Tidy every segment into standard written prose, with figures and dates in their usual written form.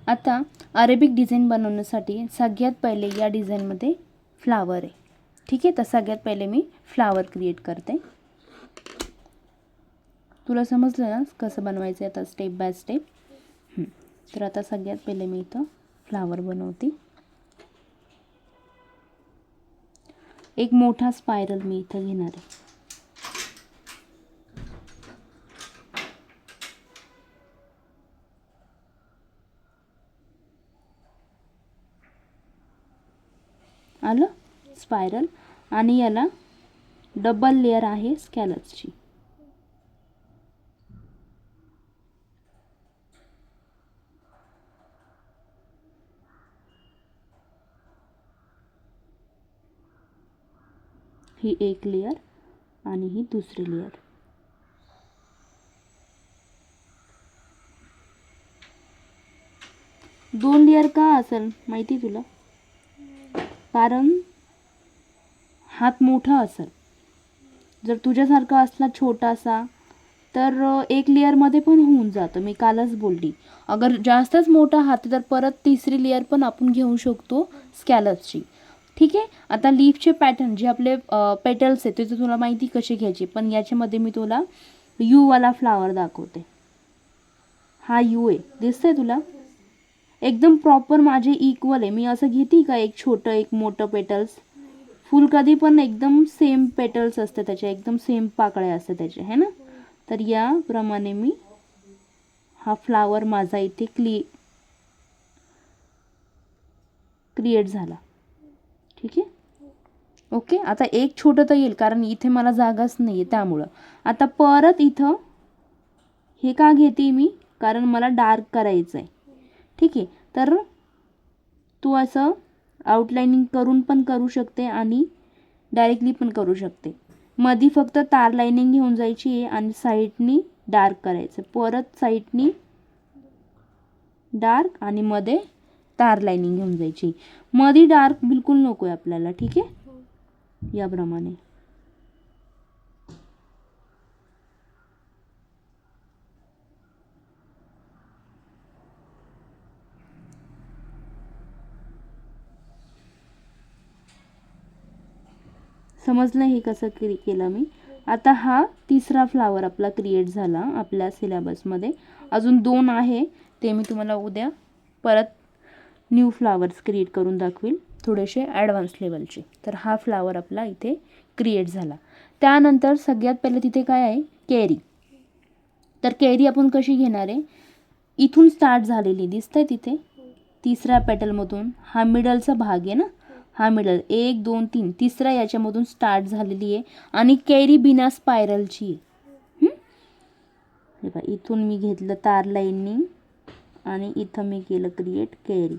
आता Arabic design बनवण्यासाठी सगळ्यात पहिले या डिझाईनमध्ये फ्लावर आहे. ठीक आहे, तर सगळ्यात पहिले मी फ्लावर क्रिएट करते. तुला समजलं ना कसं बनवायचं आता स्टेप बाय स्टेप. तर आता सगळ्यात पहिले मी इथं फ्लावर बनवते. एक मोठा स्पायरल मी इथं घेणार आहे. आलं स्पायरल, आणि याला डबल लेयर आहे स्कॅलप्सची. ही एक लेयर आणि ही दुसरी लेयर. दोन लेयर का असेल माहिती तुला? कारण हात मोठा असेल. जर तुझ्यासारखा असला छोटासा तर एक लेअरमध्ये पण होऊन जातं. मी कालच बोलली, अगर जास्तच मोठा हात तर परत तिसरी लेअर पण आपण घेऊ शकतो स्कॅलप्सची. ठीक आहे. आता लीफचे पॅटर्न जे आपले पेटल्स आहेत ते तर तुला माहिती कसे घ्यायचे, पण याच्यामध्ये मी तुला वाला फ्लावर दाखवते. हा यू आहे, दिसतंय तुला? एकदम प्रॉपर माझे इक्वल आहे. मी असं घेते का एक छोटं एक मोठं पेटल्स. फुल कधी पण एकदम सेम पेटल्स असते त्याचे, एकदम सेम पाकळ्या असते त्याचे, है ना? तर याप्रमाणे मी हा फ्लावर माझा इथे क्रिएट झाला. ठीक आहे, ओके. आता एक छोटं तर येईल कारण इथे मला जागाच नाही आहे त्यामुळं. आता परत इथं हे का घेते मी, कारण मला डार्क करायचं आहे. ठीक आहे, तर तू असं आउटलाइनिंग करून पण करू शकते आणि डायरेक्टली पण करू शकते. मध्ये फक्त तार लाइनिंग घेऊन जायची आहे आणि साईडनी डार्क करायचं. परत साईडनी डार्क आणि मध्ये तार लाइनिंग घेऊन जायची. मध्ये डार्क बिलकुल नको आहे आपल्याला. ठीक आहे, याप्रमाणे. समजलं हे कसं केलं मी? आता हा तिसरा फ्लावर आपला क्रिएट झाला आपल्या सिलेबसमध्ये. अजून 2 आहे, ते मी तुम्हाला उद्या परत न्यू फ्लावर्स क्रिएट करून दाखवील, थोडेसे ॲडव्हान्स लेवलचे. तर हा फ्लावर आपला इथे क्रिएट झाला. त्यानंतर सगळ्यात पहिले तिथे काय आहे, केरी. तर केरी आपण कशी घेणार आहे, इथून स्टार्ट झालेली दिसतंय तिथे तिसऱ्या पेटलमधून. हा मिडलचा भाग आहे ना, हा मिडल 1 2 3 तिसरा याच्यामधून स्टार्ट झालेली आहे आणि केरी बिना स्पायरलची आहे. हे बघा, इथून मी घेतलं तार लाईनिंग आणि इथं मी केलं क्रिएट केरी.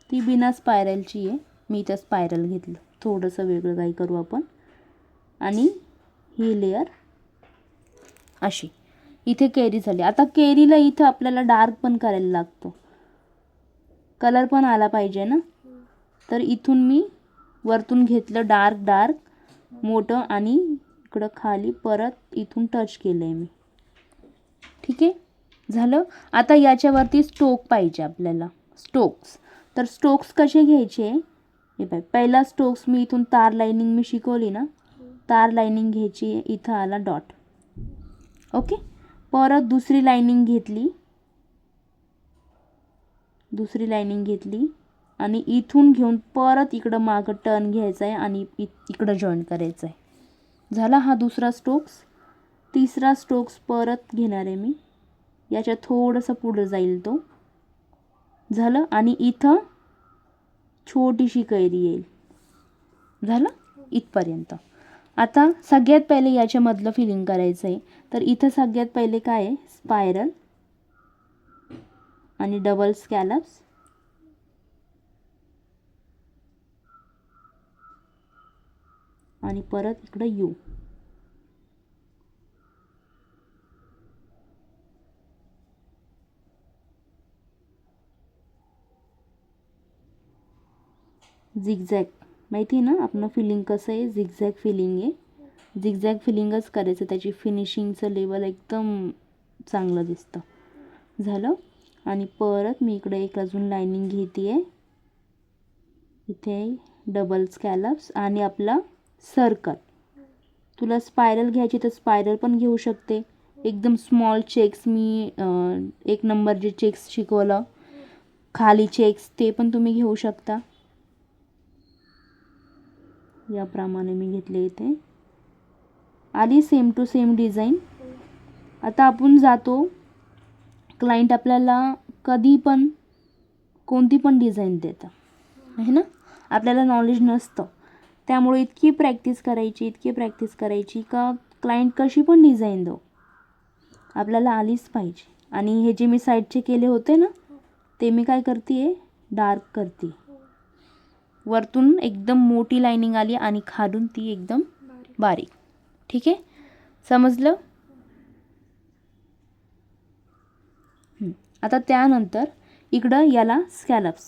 ती बिना स्पायरलची आहे, मी इथं स्पायरल घेतलं. थोडंसं वेगळं काही करू आपण. आणि ही लेयर अशी इथे केरी झाली. आता केरीला इथं आपल्याला डार्क पण करायला लागतो, कलर पण आला पाहिजे ना. तर इथून मी वरतून घेतलं डार्क मोठं आणि इकडं खाली परत इथून टच केलं आहे मी. ठीक आहे, झालं. आता याच्यावरती स्टोक पाहिजे आपल्याला, स्टोक्स. तर स्टोक्स कसे घ्यायचे, हे पाय. पहिला स्टोक्स मी इथून तार लाइनिंग मी शिकवली ना, तार लाइनिंग घ्यायची. इथं आला डॉट. ओके, परत दुसरी लाइनिंग घेतली आणि इथून घेऊन परत इकडं मागं टर्न घ्यायचा आहे आणि इकडं जॉईन करायचं आहे. झाला हा दुसरा स्टोक्स. तिसरा स्टोक्स परत घेणार आहे मी, याच्या थोडंसं पुढं जाईल तो. झालं, आणि इथं छोटीशी कैरी येईल. झालं इथपर्यंत. आता सगळ्यात पहिले याच्यामधलं फिलिंग करायचं आहे. तर इथं सगळ्यात पहिले काय आहे, स्पायरल आणि डबल स्कॅलप्स आणि परत इकडं यू. झिगझॅग माहिती आहे ना आपलं फिलिंग कसं आहे, झिगझॅग फिलिंग आहे. झिगझॅग फिलिंगच करायचं, त्याची फिनिशिंगचं लेवल एकदम चांगलं दिसतं. झालं. आणि परत मी इकडे एक अजून लाईनिंग घेते आहे, इथे डबल स्कॅलप्स आणि आपला सर्कल. तुला स्पायरल घ्यायची तर स्पायरल पण घेऊ शकते. एकदम स्मॉल चेक्स, मी 1 नंबर जे चेक्स शिकवलं खाली चेक्स, ते पण तुम्ही घेऊ शकता. याप्रमाणे मी घेतले. इथे आली सेम टू सेम डिझाईन. आता आपण जातो, क्लायंट आपल्याला कधी पण कोणती पण डिझाईन देतं आहे ना, आपल्याला नॉलेज नसतं. त्यामुळे इतकी प्रॅक्टिस करायची का क्लायंट कशी पण डिझाईन दो आपल्याला आलीच पाहिजे. आणि हे जे मी साईडचे केले होते ना, ते मी काय करते आहे, डार्क करते. वरतून एकदम मोठी लाईनिंग आली आणि खालून ती एकदम बारीक. ठीक आहे, समजलं. आता त्यानंतर इकडं याला स्कॅलप्स.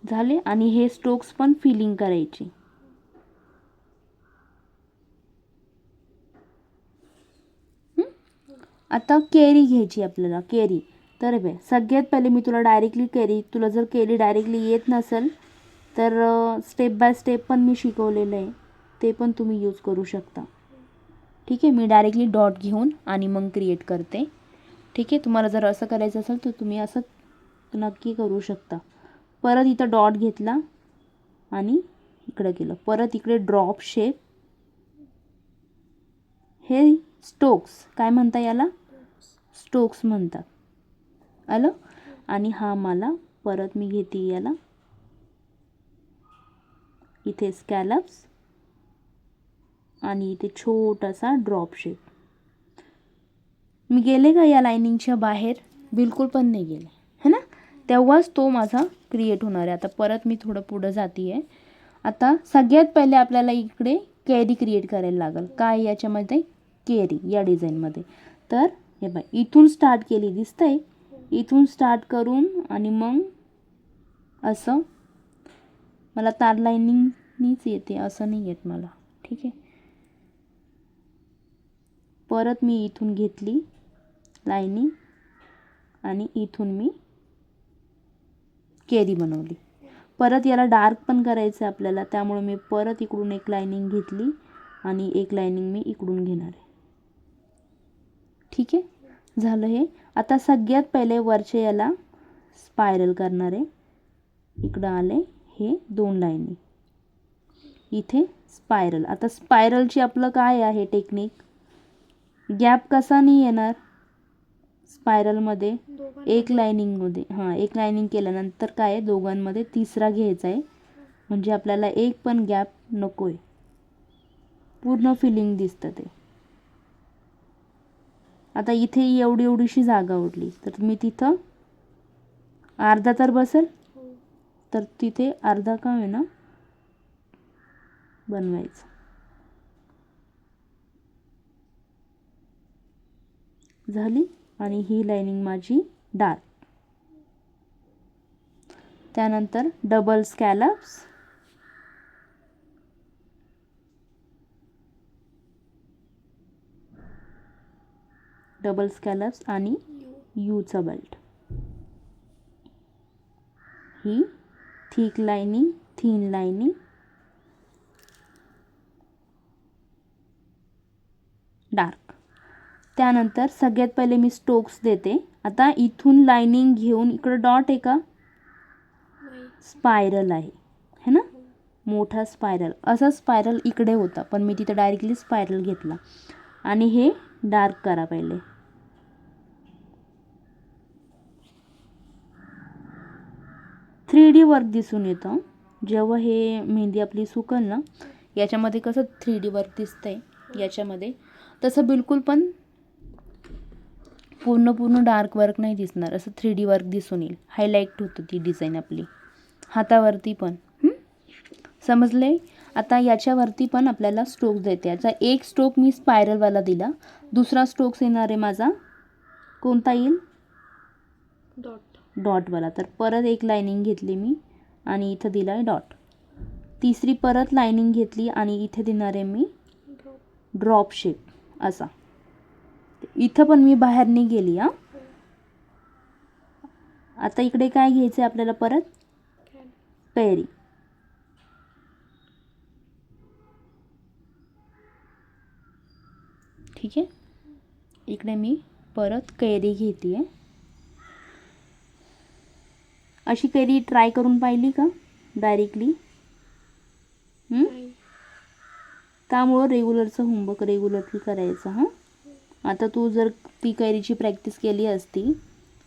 झाले. आणि हे स्ट्रोक्स पण फिलिंग करायची. आता केरी घ्यायची आपल्याला. केरी तर सगळ्यात पहिले मी तुला डायरेक्टली तुला जर केरी डायरेक्टली येत नसेल तर स्टेप बाय स्टेप पण मी शिकवलेलं आहे, ते पण तुम्ही यूज करू शकता. ठीक आहे, मी डायरेक्टली डॉट घेऊन आणि मग क्रिएट करते. ठीक आहे, तुम्हाला जर असं करायचं असेल तर तुम्ही असं नक्की करू शकता. परत इथं डॉट घेतला आणि इकडं केलं. परत इकडे ड्रॉप शेप, हे स्ट्रोक्स काय म्हणता, याला स्ट्रोक्स म्हणतात. आलं. आणि हा मला परत मी घेते याला, इथे स्कॅलप्स आणि इथे छोटासा ड्रॉप शेप. मी गेले का या लाईनिंगच्या बाहेर? बिलकुल पण नाही गेले, है ना. तेव्हाच तो माझा क्रिएट होणार आहे. आता परत मी थोडं पुढं जाते आहे. आता सगळ्यात पहिले आपल्याला इकडे केरी क्रिएट करायला लागेल. काय याच्यामध्ये? केरी या डिझाईनमध्ये. तर हे बाय, इथून स्टार्ट केली, दिसतंय, इथून स्टार्ट करून आणि मग असं, मला तार लाईनिंगनीच येते, असं नाही येत मला. ठीक आहे, परत मी इथून घेतली लाईनिंग आणि इथून मी केरी बनवली. परत याला डार्क पण करायचं आहे आपल्याला, त्यामुळे मी परत इकडून एक लाईनिंग घेतली आणि एक लाईनिंग मी इकडून घेणार आहे. ठीक आहे, झालं हे. आता सगळ्यात पहिले वरचे याला स्पायरल करणार आहे. इकडं आले हे 2 लाईनी, इथे स्पायरल. आता स्पायरलची आपलं काय आहे टेक्निक, गॅप कसा नाही येणार स्पायरलमध्ये, एक लाईनिंगमध्ये. एक लाईनिंग केल्यानंतर काय आहे, दोघांमध्ये तिसरा घ्यायचा आहे, म्हणजे आपल्याला एक पण गॅप नको आहे, पूर्ण फिलिंग दिसतं ते. आता इथे एवढीशी जागा उरली, तर मी तिथं अर्धा तर बसेल, तर तिथे अर्धा का होईना बनवायचं. झाली. आणि ही लाईनिंग माझी डार्क. त्यानंतर डबल स्कॅलप्स, आणि यूचा बेल्ट. ही thick lining, thin lining, dark. त्यानंतर सगळ्यात पहिले मी स्ट्रोक्स देते. आता इथून लाईनिंग घेऊन इकडं डॉट आहे का, स्पायरल आहे, है ना, मोठा स्पायरल. असा स्पायरल इकडे होता, पण मी तिथे डायरेक्टली स्पायरल घेतला. आणि हे डार्क करा पहिले. थ्री वर्क दिसून येतं जेव्हा हे मेहंदी आपली सुकल ना, याच्यामध्ये कसं 3D वर्क दिसतंय याच्यामध्ये, तसं बिलकुल पण पूर्ण डार्क वर्क नाही दिसणार. असं 3D वर्क दिसून येईल, हायलाईट होतं ती डिझाईन आपली हातावरती पण. समजले. आता याच्यावरती पण आपल्याला स्ट्रोक्स देते. याचा एक स्ट्रोक मी स्पायरलवाला दिला, दुसरा स्ट्रोक्स येणार आहे माझा कोणता येईल, डॉटवाला. तर परत एक लाईनिंग घेतली मी आणि इथं दिला आहे डॉट. तिसरी परत लाईनिंग घेतली आणि इथे देणार आहे मी ड्रॉप शेप असा. इथं पण मी बाहेरने गेली. आता इकडे काय घ्यायचं आहे आपल्याला परत, कैरी. ठीक आहे, इकडे मी परत कैरी घेते आहे. अशी कैरी ट्राय करून पाहिली का डायरेक्टली? त्यामुळं रेग्युलरचं होमवर्क रेग्युलरली करायचं. आता तू जर ती कैरीची प्रॅक्टिस केली असती,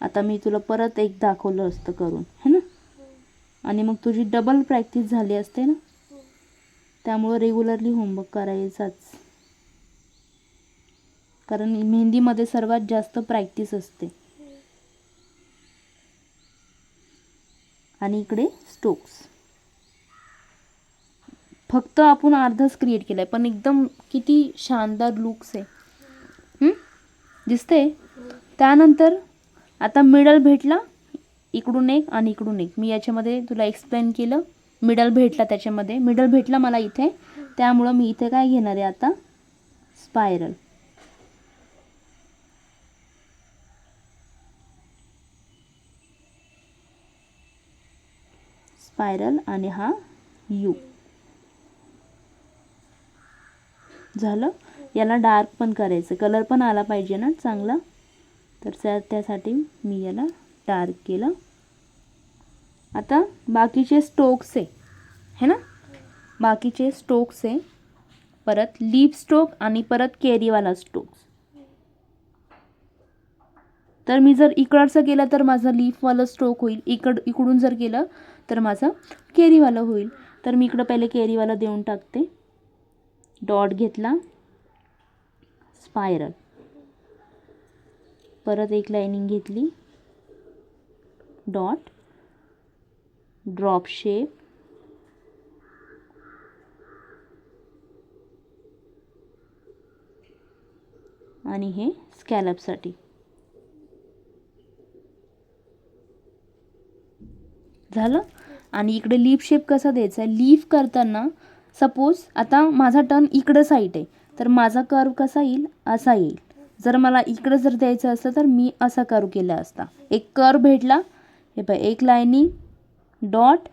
आता मी तुला परत एक दाखवलं असतं करून, है ना. आणि मग तुझी डबल प्रॅक्टिस झाली असते ना. त्यामुळं रेग्युलरली होमवर्क करायचाच, कारण मेहंदीमध्ये सर्वात जास्त प्रॅक्टिस असते. आणि इकडे स्ट्रोक्स फक्त आपण अर्धाच क्रिएट केला आहे, पण एकदम किती शानदार लुक्स आहे. दिसते. त्यानंतर आता मिडल भेटला, इकडून एक आणि इकडून एक. मी याच्यामध्ये तुला एक्सप्लेन केलं. मिडल भेटला, त्याच्यामध्ये मिडल भेटला मला इथे. त्यामुळं मी इथे काय घेणार आहे आता, स्पायरल. स्पायरल आणि हा यू झालं. याला डार्क पण करायचं, कलर पण आला पाहिजे ना चांगला. तर त्यासाठी मी याला डार्क केलं. आता बाकीचे स्ट्रोक्स आहे, है ना. बाकीचे स्ट्रोक्स आहे, परत लीफ स्ट्रोक आणि परत केरीवाला स्ट्रोक्स. तर मी जर इकडचं केलं तर माझं लीफवालं स्ट्रोक होईल, इकडून जर केलं तर माझं केरीवालं होईल. तर मी इकडं पहिले केरीवाला देऊन टाकते. डॉट घेतला, स्पायरल, परत एक लाईनिंग घेतली, डॉट, ड्रॉप शेप, आणि हे स्कॅलपसाठी. झालं. आणि इकडे लीफ शेप कसा द्यायचा आहे, लीफ करताना सपोज आता माझा टर्न इकडं साईड आहे, तर माझा कर्व कसा येईल, असा येईल. जर मला इकडं जर द्यायचं असतं तर मी असा कर्व केला असता. एक कर्व भेटला, हे पाय, एक लाईनिंग, डॉट,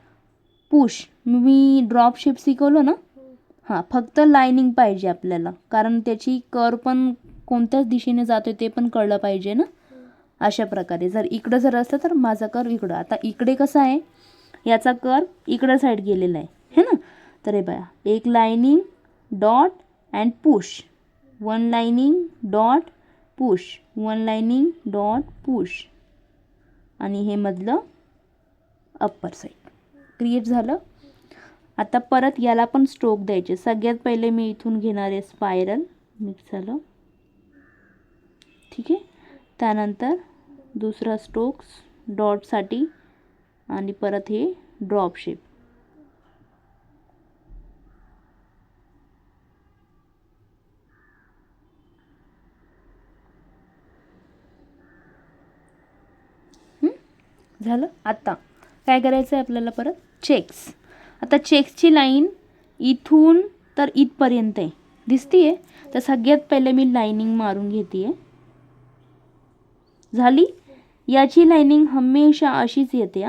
पुश. मी ड्रॉप शेप शिकवलं ना. फक्त लाईनिंग पाहिजे आपल्याला, कारण त्याची कर्व पण कोणत्याच दिशेने जातोय ते पण कळलं पाहिजे ना. अशा प्रकारे जर इकडं जर असतं तर माझा कर्व इकडं. आता इकडे कसं आहे, याचा कर्व इकडं साईड गेलेला आहे, है ना. तर हे बघा, एक lining, dot and push, one lining, dot, push, one lining, dot, push, आणि हे मधलं अप्पर साईड क्रिएट झालं. आता परत याला पण स्ट्रोक द्यायचे. सगळ्यात पहिले मी इथून घेणार आहे स्पायरल, मिक्स झालं, ठीक आहे. त्यानंतर दुसरा स्ट्रोक्स डॉटसाठी आणि परत हे ड्रॉप शेप. झालं. आता काय करायचं आहे आपल्याला, परत चेक्स. आता चेक्सची लाईन इथून तर इथपर्यंत आहे, दिसतीये. तर सगळ्यात पहिले मी लाईनिंग मारून घेते आहे. झाली. याची लाईनिंग हमेशा अशीच येते,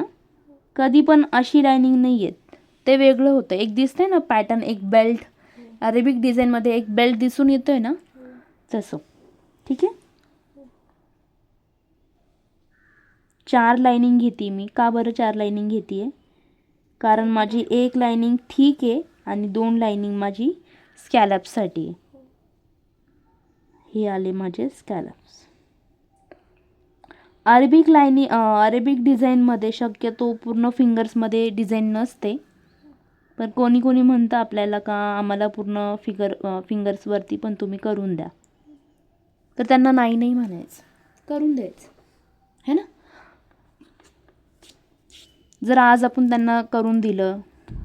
कधी पण अशी लाईनिंग नाही येत, ते वेगळं होतं. एक दिसतंय ना पॅटर्न, एक बेल्ट, अरेबिक डिझाईनमध्ये एक बेल्ट दिसून येतोय ना, तसं. ठीक आहे. 4 लाईनिंग घेते मी. का बरं 4 लाईनिंग घेते आहे, कारण माझी एक लाईनिंग ठीक आहे आणि 2 लाईनिंग माझी स्कॅलप्ससाठी आहे. हे आले माझे स्कॅलप्स. अरेबिक डिझाईनमध्ये शक्यतो पूर्ण फिंगर्समध्ये डिझाईन नसते, पण कोणी कोणी म्हणतं आपल्याला का आम्हाला पूर्ण फिंगर्सवरती पण तुम्ही करून द्या. तर त्यांना नाही नाही म्हणायचं, करून द्यायचं, है ना. जर आज आपण त्यांना करून दिलं,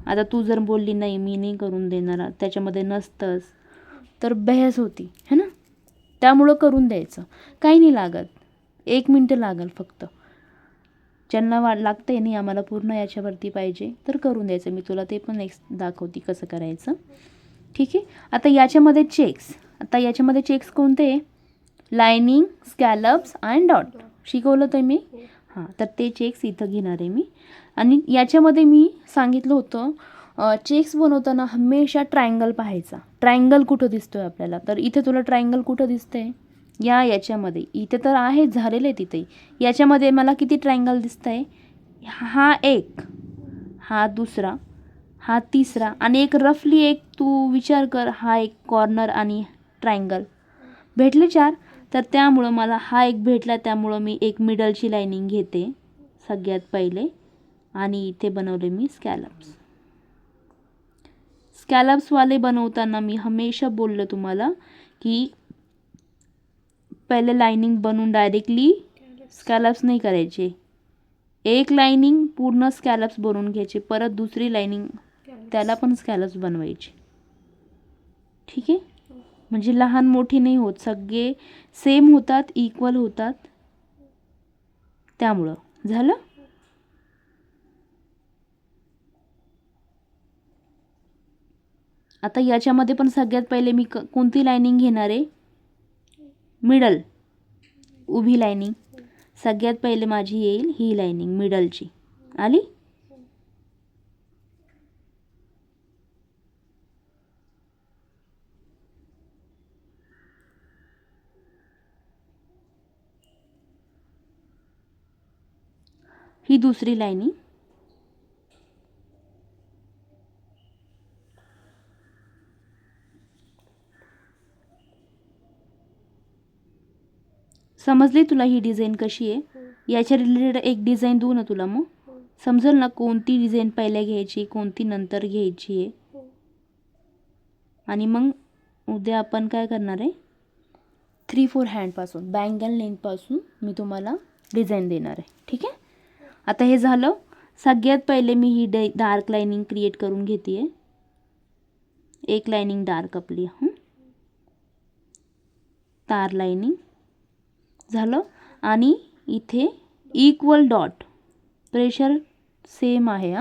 आता तू जर बोलली नाही मी नाही करून देणार, त्याच्यामध्ये नसतंच, तर बहस होती, है ना. त्यामुळं करून द्यायचं. काही नाही लागत, 1 मिनटं लागेल फक्त. ज्यांना लागतं आहे नाही आम्हाला पूर्ण याच्यावरती पाहिजे तर करून द्यायचं. मी तुला ते पण दाखवते कसं करायचं. ठीक आहे. आता याच्यामध्ये चेक्स कोणते आहे? लायनिंग, स्कॅलप्स अँड डॉट शिकवलं तर मी. हां, तर ते चेक्स इथं घेणार आहे मी. आणि याच्यामध्ये मी सांगितलं होतं चेक्स बनवताना हमेशा ट्रायंगल पाहायचा. ट्रायंगल कुठं दिसतोय आपल्याला? तर इथे तुला ट्रायंगल कुठं दिसतंय? याच्यामध्ये. इथे तर आहे झालेले तिथे. याच्यामध्ये मला किती ट्रायंगल दिसतंय? हा एक, हा दुसरा, हा तिसरा आणि एक रफली एक तू विचार कर, हा एक कॉर्नर आणि ट्रायंगल भेटले 4. तर त्यामुळं मला हा एक भेटला, त्यामुळं मी एक मिडलची लाईनिंग घेते सगळ्यात पहिले आणि इथे बनवले मी स्कॅलप्स. स्कॅलप्सवाले बनवताना मी हमेशा बोललं तुम्हाला की पहिले लाईनिंग बनवून डायरेक्टली स्कॅलप्स नाही करायचे. एक लाईनिंग पूर्ण स्कॅलप्स बनवून घ्यायचे, परत दुसरी लाईनिंग त्याला पण स्कॅलप्स बनवायचे. ठीक आहे. म्हणजे लहान मोठी नाही होत, सगळे सेम होतात, इक्वल होतात. त्यामुळं झालं. आता याच्यामध्ये पण सगळ्यात पहिले मी कोणती लाईनिंग घेणार आहे? मिडल, उभी लाईनिंग. सगळ्यात पहिले माझी येईल ही लाईनिंग मिडलची. आली. ही दुसरी लाईनिंग. समजली तुला ही डिझाईन कशी आहे? याच्या रिलेटेड एक डिझाईन देऊ ना तुला, मग समजेल ना कोणती डिझाईन पहिल्या घ्यायची, कोणती नंतर घ्यायची आहे. आणि मग उद्या आपण काय करणार आहे? 3-4 हँडपासून, बँगल लेंथपासून मी तुम्हाला डिझाईन देणार आहे. ठीक आहे. आता हे झालं. सगळ्यात पहिले मी ही डार्क लाईनिंग क्रिएट करून घेते आहे. एक लाईनिंग डार्क आपली तार लाईनिंग झालं. आणि इथे इक्वल डॉट, प्रेशर सेम आहे.